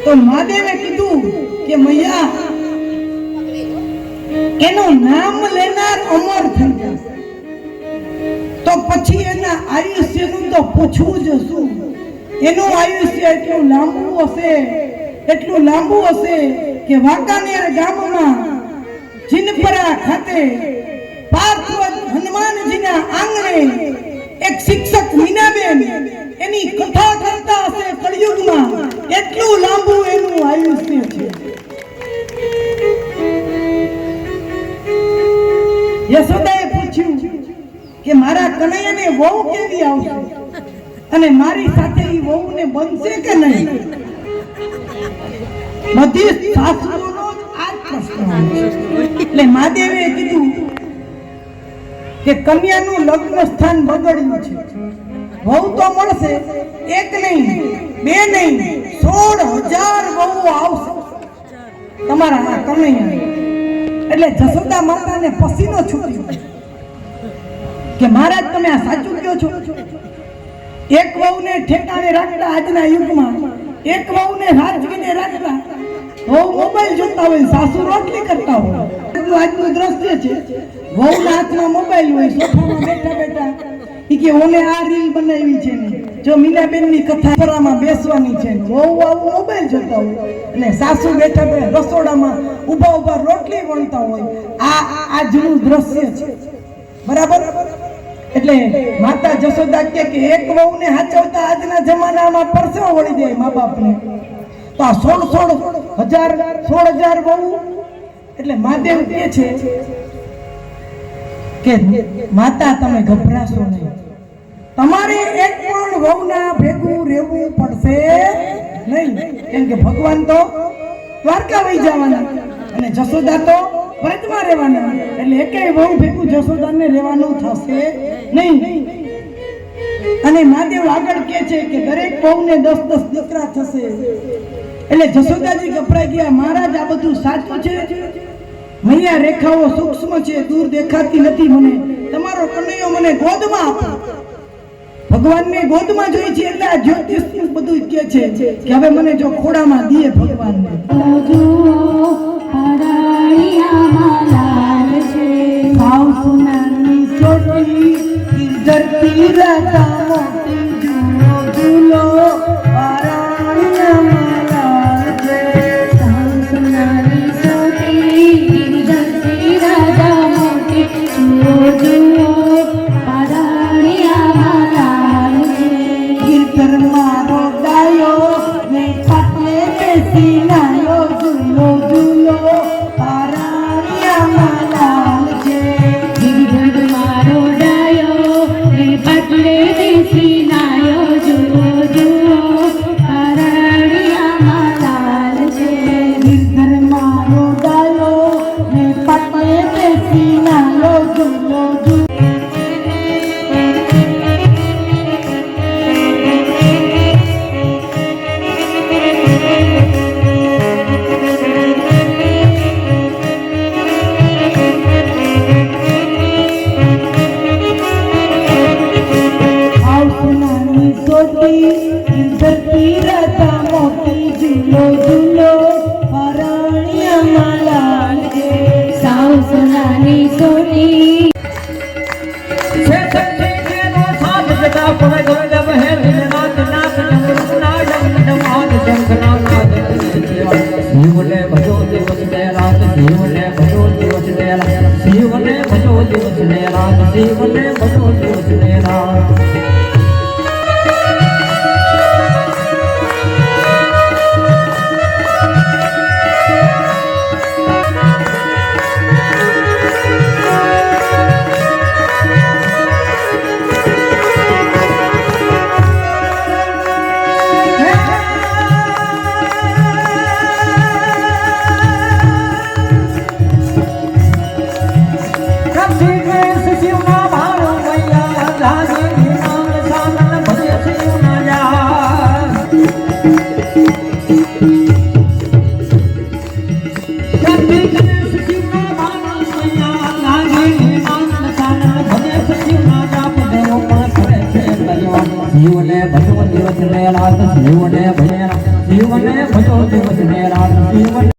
તો મહાદેવે કીધું કે મૈયા એનું નામ લેનાર અમર થઈ જશે, તો પછી એના આયુષ્યનું તો પૂછવું જ શું? એનું આયુષ્ય એટલું લાંબુ હશે કે વાંકાનેર ગામમાં જીનપરા ખાતે પાર્થવત હનુમાનજીના આંગણે એક શિક્ષક મીનાબેન એની કથા કરતા હશે કળિયુગમાં, એટલું લાંબુ એનું આયુષ્ય છે. યશોદાએ પૂછ્યું કે મારા કનૈયાને વહુ કેવી આવશે અને મારી સાથે ઈ વહુને બનશે કે નહીં? બધી સાસુઓનો આ પ્રશ્ન છે. એટલે મહાદેવે કીધું કે કન્યાનું લગ્ન સ્થાન બગડ્યું છે, વહુ તો મળશે, એક નહીં બે નહીં 16,000 વહુ આવશે તમારા આ કનૈયા. એટલે જશોદા માતાને પસીનો છૂટ્યો કે મહારાજ તમે આ સાચું કહો છો? એક વહુને ઠેકાણે રાખતા આજના યુગમાં, એક વહુને રાજવીને રાખતા, વહુ મોબાઈલ જોતા હોય, સાસુ રોટલી કરતા હોય. આજનું દ્રશ્ય છે, વહુના હાથમાં મોબાઈલ હોય, સોફામાં બેઠા બેઠા ઈ કે ઓને આ રીલ બનાવી છે ને, જો મીનાબેનની કથા કરામાં બેસવાની છે, વહુ આવું મોબાઈલ જોતા હોય અને સાસુ બેઠા બેઠા રસોડામાં ઊભા રોટલી વણતા હોય. આ આજનું દ્રશ્ય છે, બરાબર? એટલે માતા જશોદા કે એક વહુને હાચવતા આજના જમાનામાં પરસેવો વળી જાય મા બાપને, તો આ 16,000 વહુ. એટલે મહાદેવ કહે છે કે માતા તમે ગભરાશો નહીં, તમારે એક પણ વહુના ભેગું રહેવું પડશે નહીં, કેમ કે ભગવાન તો દ્વારકા વહી જવાના અને જશોદા તો વ્રજમાં રહેવાના, એટલે એકેય વહુ ભેગું જશોદાને રહેવાનું થશે નહીં. અને મહાદેવ આગળ કહે છે કે દરેક વહુને 10 દીકરા થશે. એટલે જશોદાજી ગભરાઈ ગયા, મહારાજ આ બધું સાચું છે? મૈયા રેખાઓ સૂક્ષ્મ છે, દૂર દેખાતી નથી, મને તમારો કનૈયો મને ગોદમાં આપો. ભગવાનને ગોદમાં જોઈ છે એટલે આ જ્યોતિષ બધું કહે છે કે હવે મને જો ખોડામાં દીએ ભગવાનને. ભાવ સુનાની સોટી ધરતી રાતા મોટી જુઓ ઝૂલો ભજો દિવસ ને રાત જીવન